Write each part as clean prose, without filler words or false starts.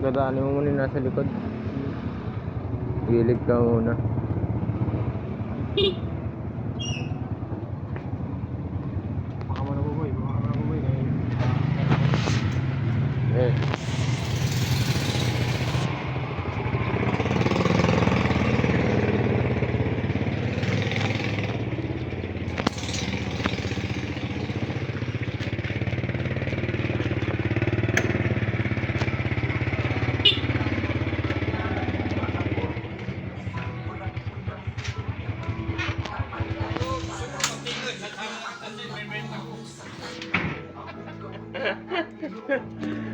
Dadaanin mo muna yung nasa likod. Gilid ka muna. Baka mo na buboy. Eh.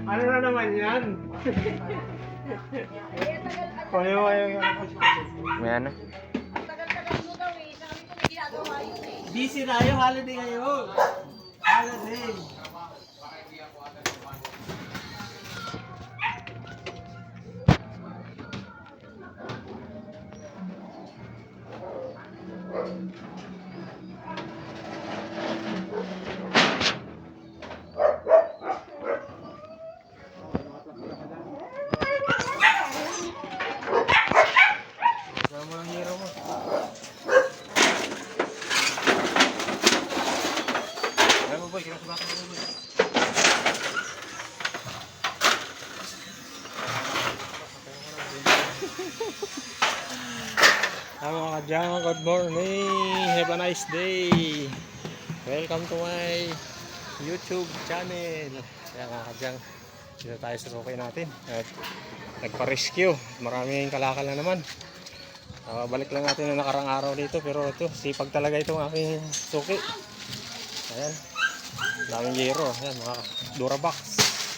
Ano na naman yan? Ayaw. May ano? Busy na yung holiday ngayon. Holiday. Sama ang hero mo. Ayaw mo boy, kinasabatan mo boy. Mga kadyang, good morning. Have a nice day. Welcome to my YouTube channel. Kaya mga kadyang, dito tayo sa suki natin. At nagpa-rescue. Maraming kalakal na naman. Balik lang natin na nakarang araw dito. Pero ito, sipag talaga itong aking suki. Ayan. Daming yero. Ayan, mga Durabox.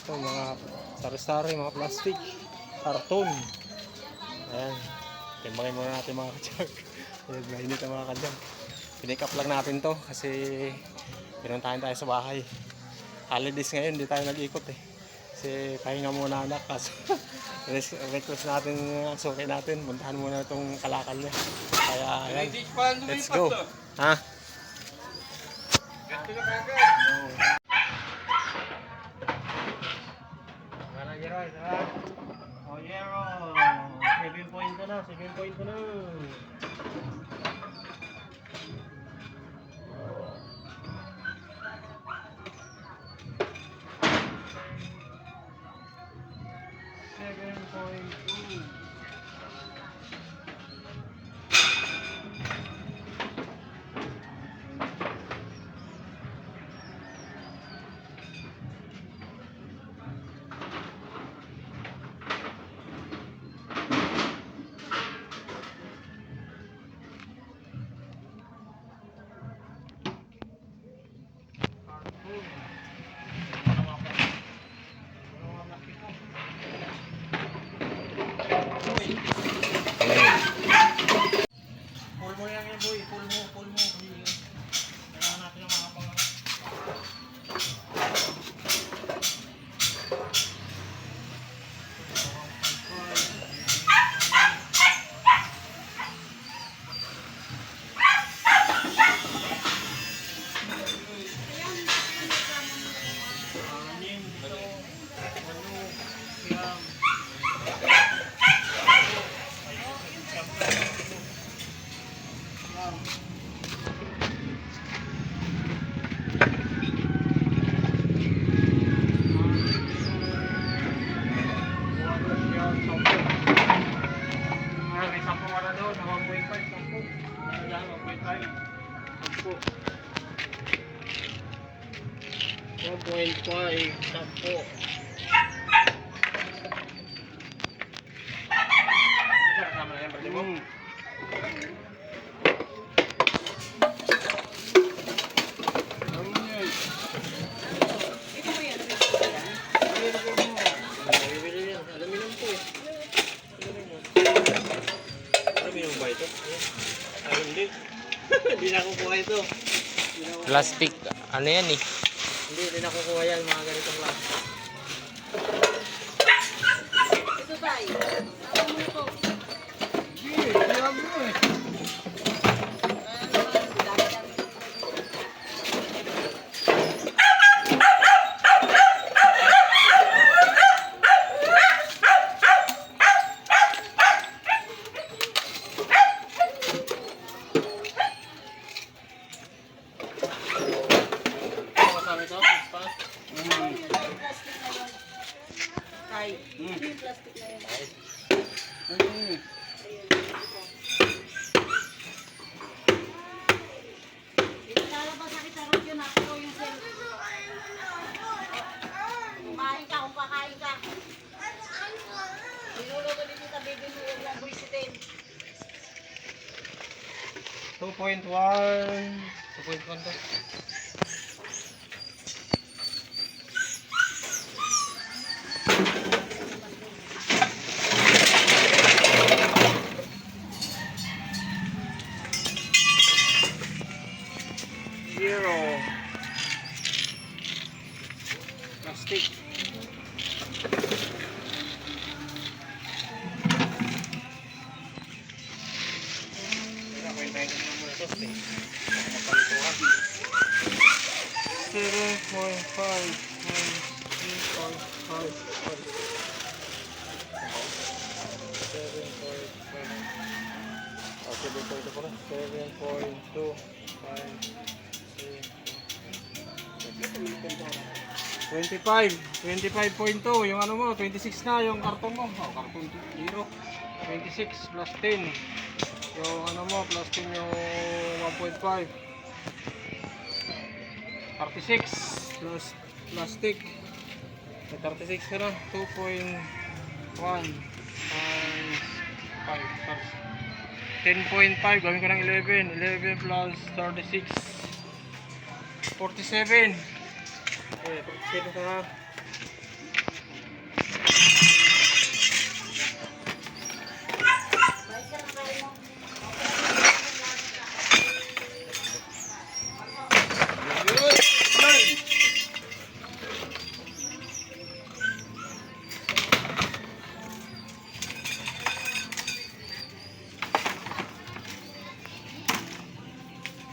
Ito, mga sari-sari, mga plastic. Karton. Ayan. Timbangin muna natin mga kadyang. Ayan, mainit ang mga kadyang. Pinick up lang natin to kasi pinuntahan tayo sa bahay. Holidays ngayon, hindi tayo nag-ikot eh. Kasi pahinga muna anak. Kaso request natin ang suki natin. Puntahan muna itong kalakal niya. Kaya ayan, let's go. Ha? Oh yeah, 7 point na, 7 point na. Pull mo yan boy, pull mo. Kailangan natin ang mga pangalan. May 10 ka na doon, 1.5, 10. Yan, 1.5. 1.5, 10. Kasama na yan, pwede mo? Hindi na kukuha ito. Plastic. Ano yan eh? Hindi na kukuha yan, mga ganitong plastic. Ito tayo. Ako mo ito. Hindi, kaya mo eh. Yung plastic na yun. Ilalabas sa kita rin yun. Ako yung sel. Kumain ka kung kakain ka. Niluluto din kita baby mo yung lang buwisitin. 2.1. 2.1 to. Zero. Plastic. Seven point five. 25.2 yung ano mo, 26 na yung karton mo. Oh, karton 0. 26 plus 10. Yung ano mo, plus 10 yung 1.5. 36 plus plastic. May 36 ka na. 2.1 times 5. 10.5. Gawin ko ng 11. 11 plus 36. 47. Okay, 47 ka na.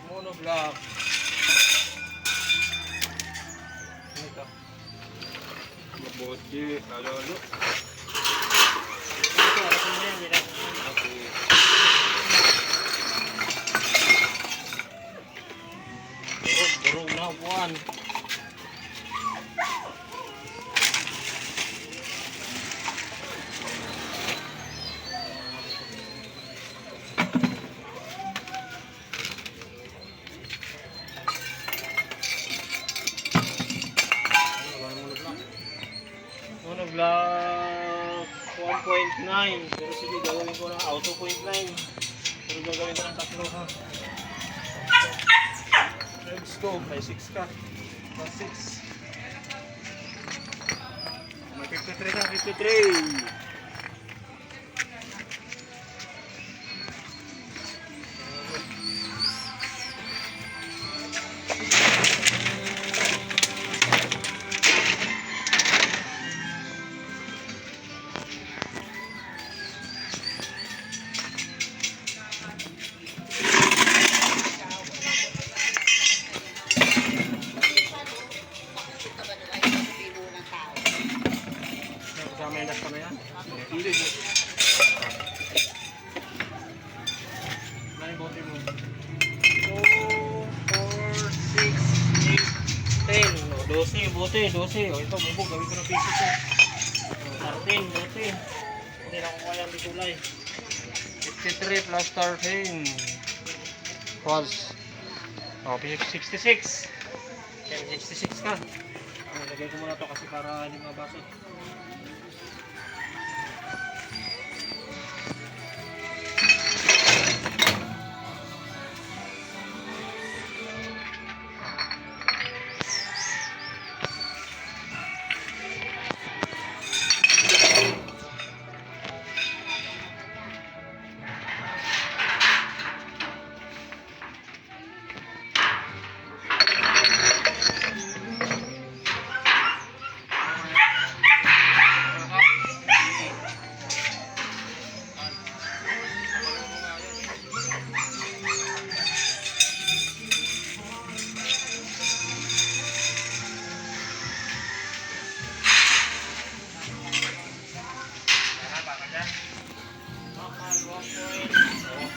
Monoblock. Ito. Mabuti, lalo. Ito, alasin mo yan. Okay. Durog na buwan. Monoblock 1.9. Pero sige, gawin ko na auto 0.9. Pero gagawin ko ng tatlo ha. Let's go. May 6 ka. Plus 6. May 53 ka. 53. Kasama yung nasa na yan? Hindi. Ano yung bote mo? 2, 4, 6, 8, 10. 12 yung bote, 12. O ito, bubog, gawin ko ng piso ito. 13, bote. Hindi na kukuha yung bikulay. 53 plus 13 was 66. Kaya 66 ka. Lagay ko muna ito kasi para hindi mabasot.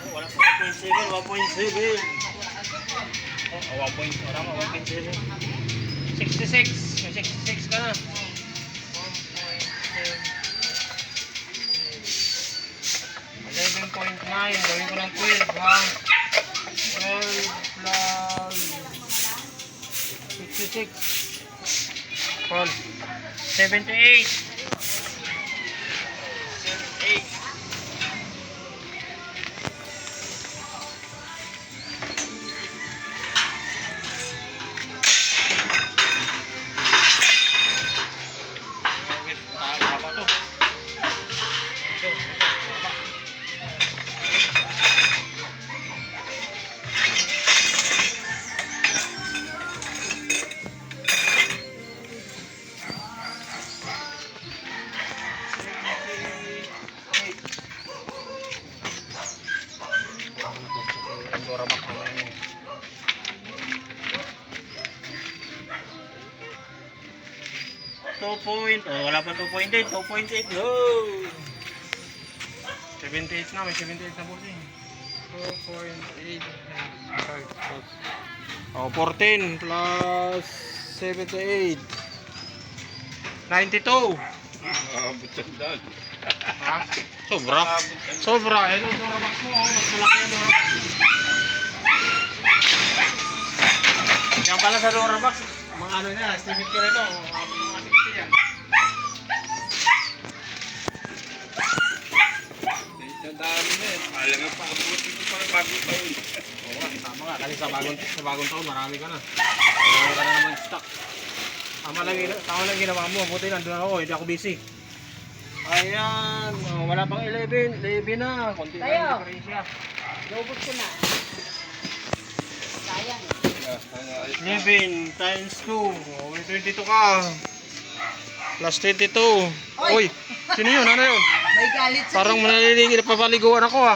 Wala 1.7. 1.7. 66. May 66 ka na. 1.7. Gawin ko ng 12, ha? 12 plus 66. 78. 78. Wala pa 2.8, 2.8, no! 78 na, may 78 na 14. 2.8. Oh, 14 plus 78. 92. Ha? Sobra. Sobra. Ano ito rabak mo? Mas malaki yan. Yan pala sa Dorabox. Mga ano niya, estimate ko rin ito. Mga 60 yan. Dami na eh. Alam nga pa, abutin ko para bagong taon. Oo, tama nga. Kasi sa bagong taon, marami ka na. Marami ka na naman stock. Tama lang ginawa mo. Buti nandun ako, hindi ako busy. Ayan, wala pang 11. 11 na. Konti na Tayo. yung diferensya. Lobot ko na. Sayang. 11 times 2. May 22 ka. Plus 22. Uy, sino yun? Ano yun? May galit sa Parang manaliligid, papaliguan ako ha.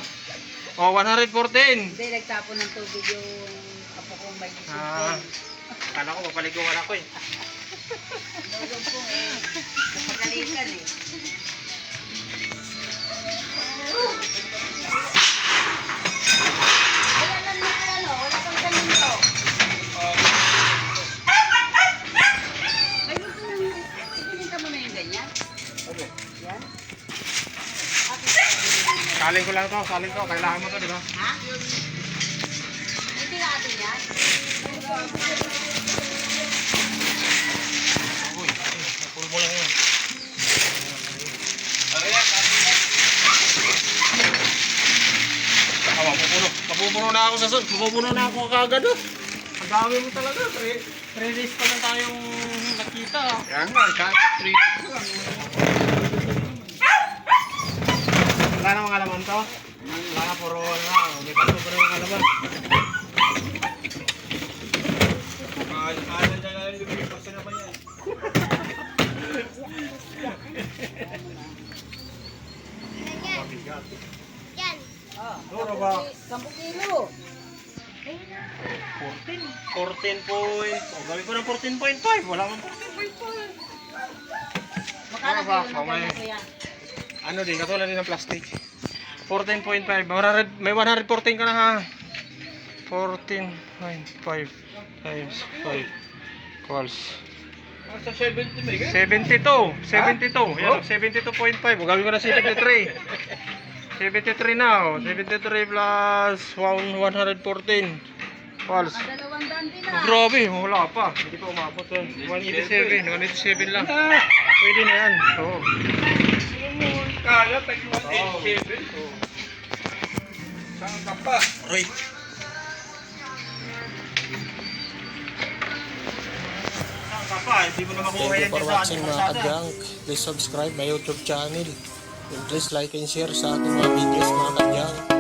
O, 114. Hindi, nagtapon ng tubig yung apo kong may isip Ah, kala ko papaliguan ako eh. Logom po eh. Napagalitan eh. Wala lang na ano, wala pang ganito. May gusto nang ipinita mo na yung ganyan? Okay. Yan? Salin ko lang to, salin ko. Kailangan mo to, di ba? Ha? Hindi nga atin yan? Uy, pulbo lang yun. Mapupuno na ako sa sun. Mapupuno na ako kagad oh. Ang dami mo talaga. 3 days pa lang tayong nakita. Yan nga, kahit 3 lang. Wala na mga laman to. Wala na, puro ano na. May tatlo pa rin mga laman. Kaya dyan lang yung lumipas na ba yan? Duro ba? 10 kilo. 14 point. O, gawin ko ng 14.5. Wala man 14.5. Makala Ano ba? kayo ng ganyan Okay. kuya. Ano din, katulad din ng plastic. 14.5. May 114 ka na ha. 14.5 times 5 equals Sa 70 may 72. 72. Yan, 72.5. O, gawin ko na 73. 73 na. 73 plus 114 equals. Dalawang daan din ah. Grabe, wala pa. Hindi pa umabot. 187. 187 lang. Pwede na yan. Oo. kala, tag 187. Saan ka pa? Aray. Saan ka pa? Hindi mo na makuha Thank you yan for dyan sa watching ating mga kalsada. kadyang. Please subscribe my YouTube channel. And please like and share sa ating mga videos mga kadyang.